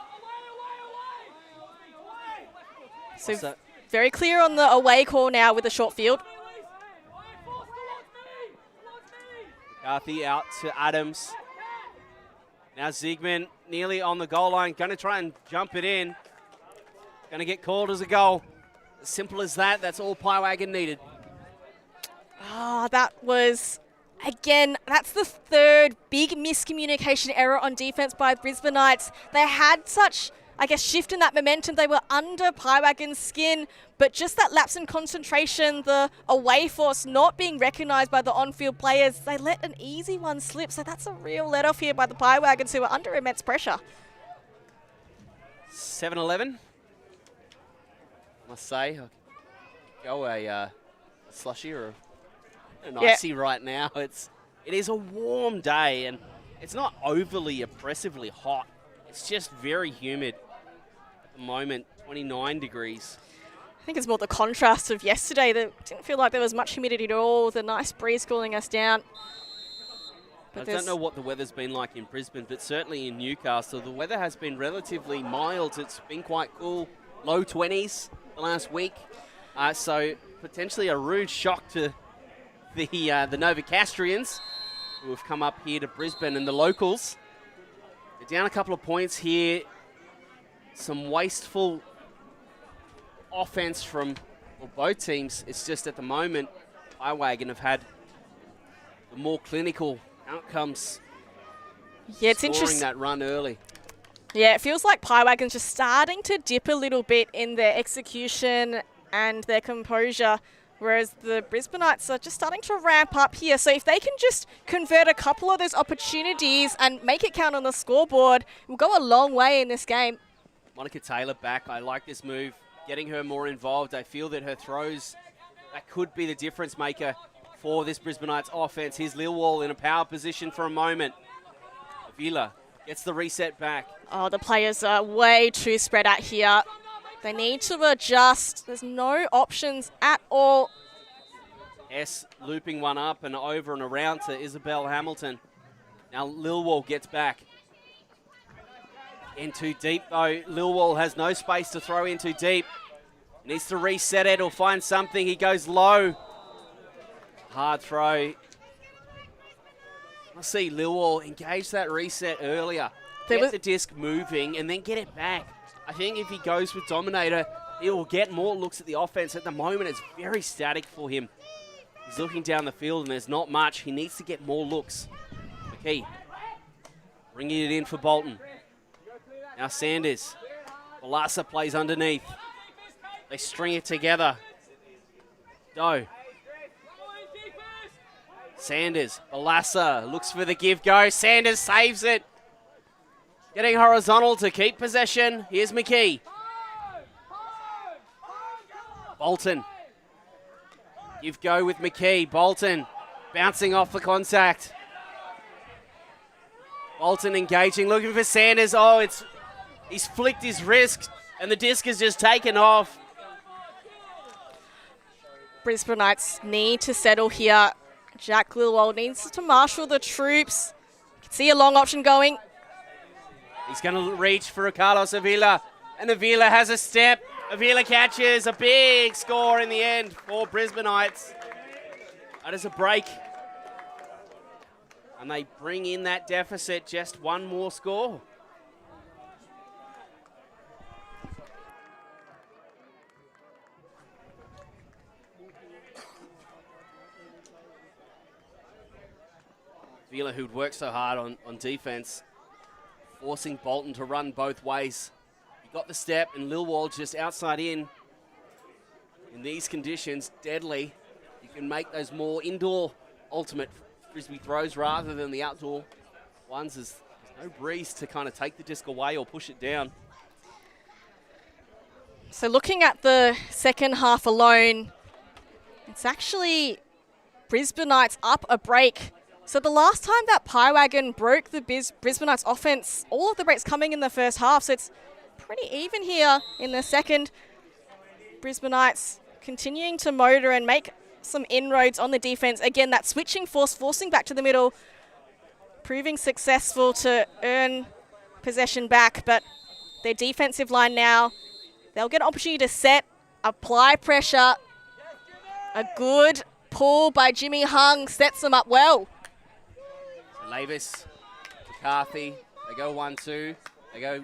So very clear on the away call now with the short field. McCarthy out to Adams. Now Ziegman nearly on the goal line, going to try and jump it in. Going to get called as a goal. As simple as that, that's all Pie Wagon needed. Oh, that was, again, that's the third big miscommunication error on defense by Brisbanites. They had such, I guess, shift in that momentum. They were under Pie Wagon's skin, but just that lapse in concentration, the away force not being recognised by the on-field players, they let an easy one slip. So that's a real let-off here by the Pie Wagons, who are under immense pressure. 7-11. Must say, go a slushy or an icy right now. It is a warm day, and it's not overly oppressively hot. It's just very humid at the moment, 29 degrees. I think it's more the contrast of yesterday. That didn't feel like there was much humidity at all. The nice breeze cooling us down. But I don't know what the weather's been like in Brisbane, but certainly in Newcastle, the weather has been relatively mild. It's been quite cool, low 20s. Last week, so potentially a rude shock to the Novocastrians, who have come up here to Brisbane, and the locals. They're down a couple of points here. Some wasteful offense from both teams. It's just at the moment, Wagon have had the more clinical outcomes. Yeah, it's scoring interesting. that run early. Yeah, it feels like Wagon's just starting to dip a little bit in their execution and their composure, whereas the Brisbanites are just starting to ramp up here. So if they can just convert a couple of those opportunities and make it count on the scoreboard, we'll go a long way in this game. Monica Taylor back. I like this move, getting her more involved. I feel that her throws, that could be the difference maker for this Brisbanites offense. Here's Lilwall in a power position for a moment. Avila gets the reset back. Oh, the players are way too spread out here. They need to adjust. There's no options at all. S looping one up and over and around to Isabel Hamilton. Now Lilwall gets back. In too deep though. Lilwall has no space to throw in too deep. Needs to reset it or find something. He goes low. Hard throw. I see Lilwall engage that reset earlier. Get the disc moving and then get it back. I think if he goes with Dominator, he will get more looks at the offense. At the moment, it's very static for him. He's looking down the field and there's not much. He needs to get more looks. McKee bringing it in for Bolton. Now Sanders. Balasa plays underneath. They string it together. Doe. Sanders. Balasa looks for the give go. Sanders saves it. Getting horizontal to keep possession. Here's McKee. Bolton. Give go with McKee. Bolton bouncing off the contact. Bolton engaging, looking for Sanders. Oh, he's flicked his wrist and the disc has just taken off. Brisbanites need to settle here. Jack Lilwall needs to marshal the troops. You can see a long option going. He's going to reach for Carlos Avila, and Avila has a step. Avila catches a big score in the end for Brisbanites. That is a break. And they bring in that deficit, just one more score. Avila, who'd worked so hard on defense, forcing Bolton to run both ways. He got the step, and Lilwall just outside in. In these conditions, deadly. You can make those more indoor ultimate frisbee throws rather than the outdoor ones. There's no breeze to kind of take the disc away or push it down. So looking at the second half alone, it's actually Brisbanites up a break. So the last time that Wagon broke the Brisbanites offense, all of the breaks coming in the first half. So it's pretty even here in the second. Brisbanites continuing to motor and make some inroads on the defense. Again, that switching force, forcing back to the middle, proving successful to earn possession back. But their defensive line now, they'll get an opportunity to set, apply pressure. A good pull by Jimmy Hung sets them up well. Lavis, McCarthy, they go 1-2. They go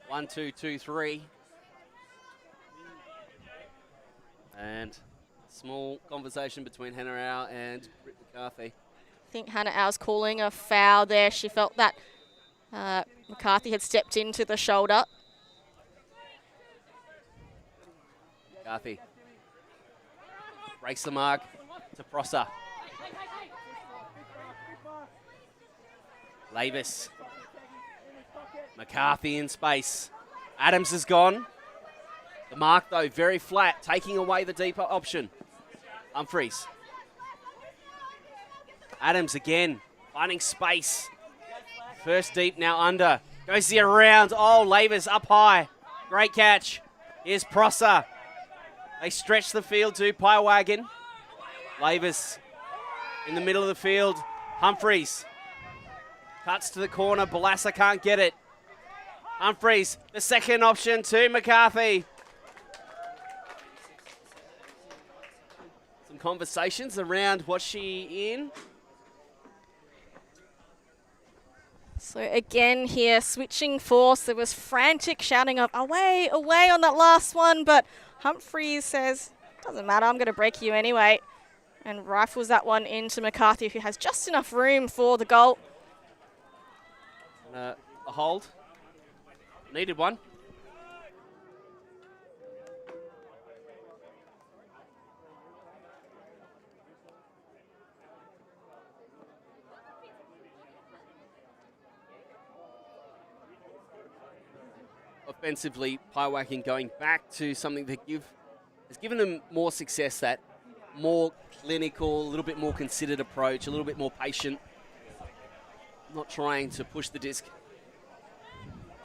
1-2, 2-3. And small conversation between Hannah Au and Britt McCarthy. I think Hannah Au's calling a foul there. She felt that McCarthy had stepped into the shoulder. McCarthy breaks the mark to Prosser. Lavis. McCarthy in space. Adams is gone. The mark, though, very flat, taking away the deeper option. Humphreys. Adams again, finding space. First deep, now under. Goes the around. Oh, Lavis up high. Great catch. Here's Prosser. They stretch the field to Wagon. Lavis in the middle of the field. Humphreys. Cuts to the corner. Balasa can't get it. Humphreys, the second option to McCarthy. Some conversations around what's she in. So again here, switching force. There was frantic shouting of away, away on that last one, but Humphreys says, doesn't matter, I'm going to break you anyway. And rifles that one into McCarthy, who has just enough room for the goal. A hold. Needed one. Offensively, Wagon going back to something that has given them more success, that more clinical, a little bit more considered approach, a little bit more patient. Not trying to push the disc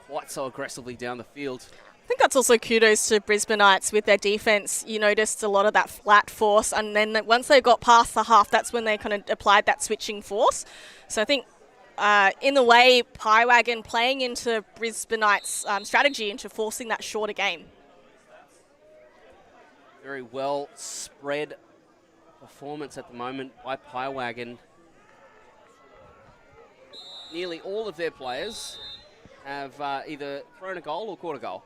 quite so aggressively down the field. I think that's also kudos to Brisbanites with their defence. You noticed a lot of that flat force, and then once they got past the half, that's when they kind of applied that switching force. So I think in the way, Wagon playing into Brisbanites' strategy into forcing that shorter game. Very well spread performance at the moment by Wagon. Nearly all of their players have either thrown a goal or caught a goal.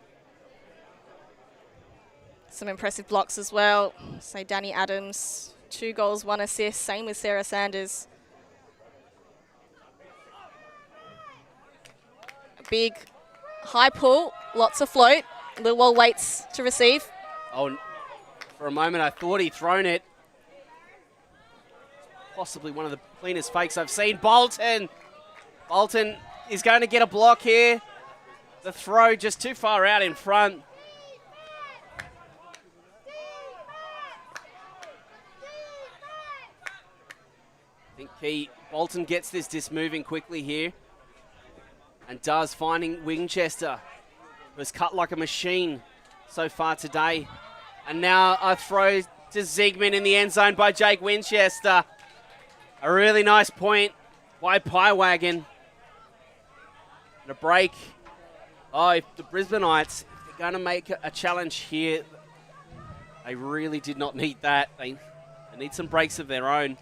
Some impressive blocks as well. Say Danny Adams, 2 goals, 1 assist. Same with Sarah Sanders. A big high pull, lots of float. Lilwell waits to receive. Oh, for a moment I thought he'd thrown it. Possibly one of the cleanest fakes I've seen. Bolton is going to get a block here. The throw just too far out in front. I think Bolton gets this disc moving quickly here. And does, finding Winchester, who's cut like a machine so far today. And now a throw to Ziegman in the end zone by Jake Winchester. A really nice point by Wagon. And a break. Oh, if the Brisbanites, if they're going to make a challenge here, they really did not need that. They need some breaks of their own.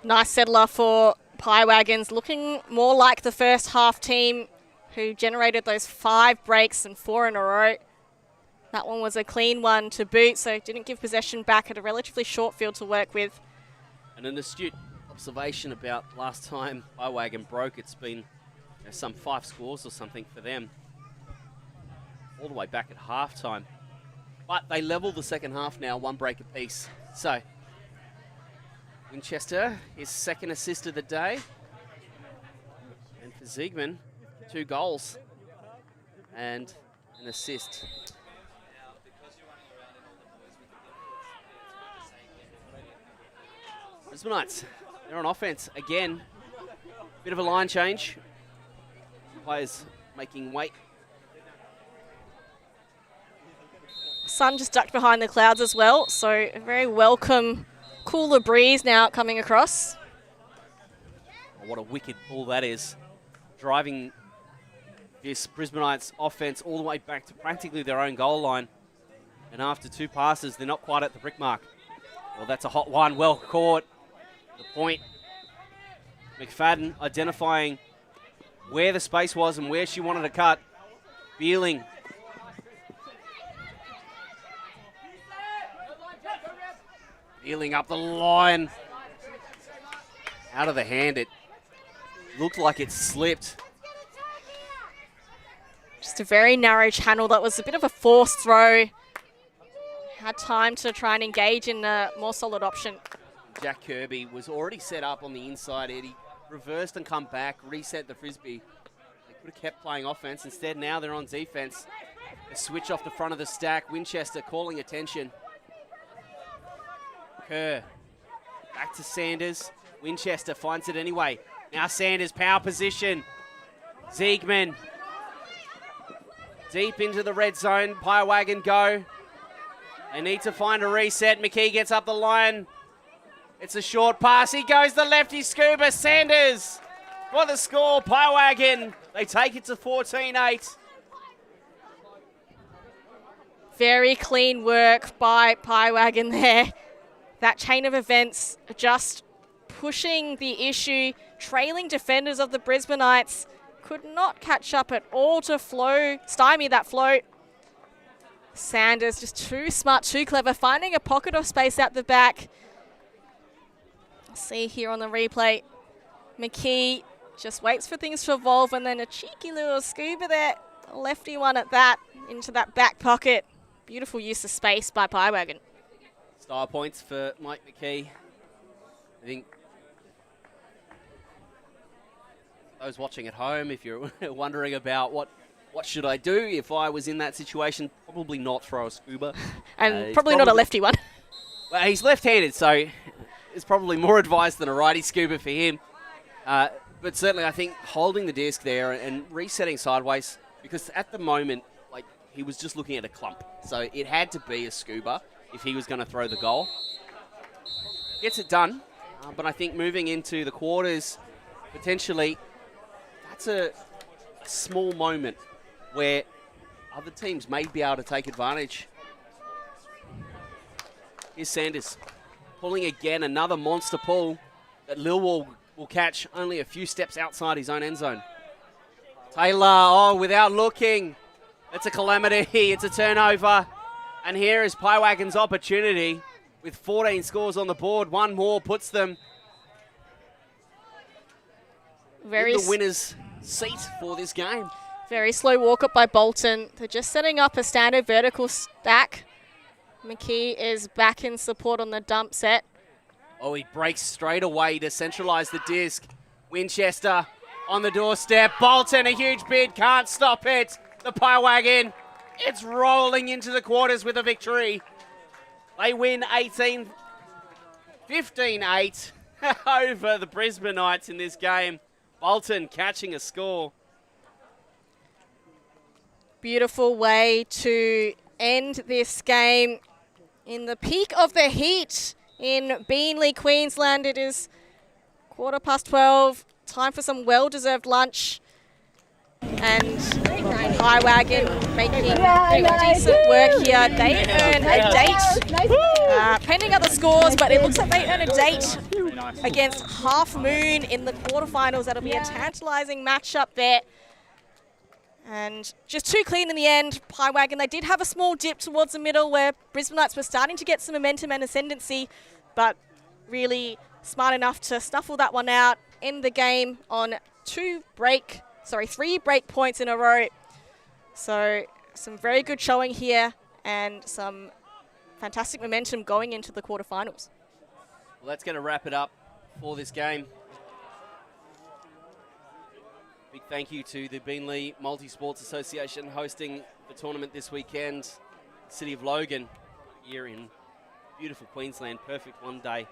Nice settler for Wagons, looking more like the first half team who generated those 5 breaks and 4 in a row. That one was a clean one to boot, so didn't give possession back at a relatively short field to work with. And an astute observation about last time Wagon broke, it's been some 5 scores or something for them. All the way back at halftime. But they level the second half now, 1 break apiece. So, Winchester, his 2nd assist of the day. And for Ziegman, 2 goals and an assist. Brisbanites, they're on offense again. Bit of a line change. Players making weight. Sun just ducked behind the clouds as well, so a very welcome cooler breeze now coming across. Oh, what a wicked pull that is. Driving this Brisbanites offense all the way back to practically their own goal line. And after 2 passes, they're not quite at the brick mark. Well, that's a hot one, well caught. The point. McFadden identifying where the space was and where she wanted to cut. Beeling. Beeling up the line. Out of the hand, it looked like it slipped. Just a very narrow channel. That was a bit of a forced throw. Had time to try and engage in a more solid option. Jack Kirby was already set up on the inside. He reversed and come back, reset the frisbee. They could have kept playing offense. Instead, now they're on defense. A switch off the front of the stack. Winchester calling attention. Kerr back to Sanders. Winchester finds it anyway. Now Sanders, power position. Ziegman deep into the red zone. Wagon go. They need to find a reset. McKee gets up the line. It's a short pass. He goes the lefty scuba. Sanders for the score. Wagon. They take it to 14-8. Very clean work by Wagon there. That chain of events just pushing the issue. Trailing defenders of the Brisbanites could not catch up at all to stymie that float. Sanders just too smart, too clever, finding a pocket of space at the back. See here on the replay, McKee just waits for things to evolve, and then a cheeky little scuba there, a lefty one at that, into that back pocket. Beautiful use of space by Wagon. Style points for Mike McKee. I think those watching at home, if you're wondering about what should I do if I was in that situation, probably not throw a scuba. And probably not a lefty one. Well, he's left-handed, so it's probably more advised than a righty scuba for him. But certainly I think holding the disc there and resetting sideways, because at the moment, like, he was just looking at a clump. So it had to be a scuba if he was going to throw the goal. Gets it done, but I think moving into the quarters, potentially, that's a small moment where other teams may be able to take advantage. Here's Sanders pulling again, another monster pull that Lilwall will catch only a few steps outside his own end zone. Taylor, without looking. It's a calamity, it's a turnover. And here is Wagon's opportunity with 14 scores on the board. One more puts them in the winner's seat for this game. Very slow walk-up by Bolton. They're just setting up a standard vertical stack. McKee is back in support on the dump set. He breaks straight away to centralise the disc. Winchester on the doorstep. Bolton, a huge bid, can't stop it. The Wagon, it's rolling into the quarters with a victory. They win 15-8 over the Brisbanites in this game. Bolton catching a score. Beautiful way to end this game in the peak of the heat in Beenleigh, Queensland. It is 12:15. Time for some well-deserved lunch. And Wagon making decent work here. They earn a date, pending other scores, but it looks like they earn a date against Half Moon in the quarterfinals. That'll be a tantalising matchup there. And just too clean in the end. Wagon, they did have a small dip towards the middle where Brisbanites were starting to get some momentum and ascendancy, but really smart enough to snuffle that one out, end the game on 3 break points in a row. So some very good showing here and some fantastic momentum going into the quarterfinals. Well, that's going to wrap it up for this game. Big thank you to the Beenleigh Multi-Sports Association hosting the tournament this weekend. City of Logan here in beautiful Queensland. Perfect one day,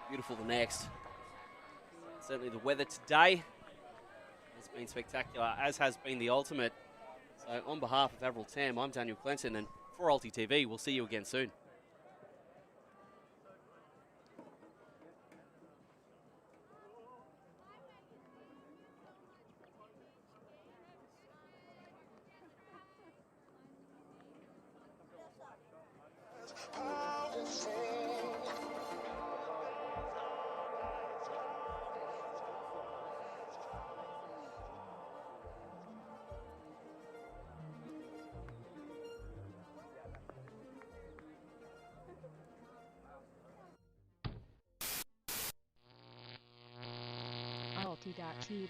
beautiful the next. Certainly the weather today has been spectacular, as has been the ultimate. So on behalf of Avril Tam, I'm Daniel Clinton, and for Alti TV, we'll see you again soon. Alti.tv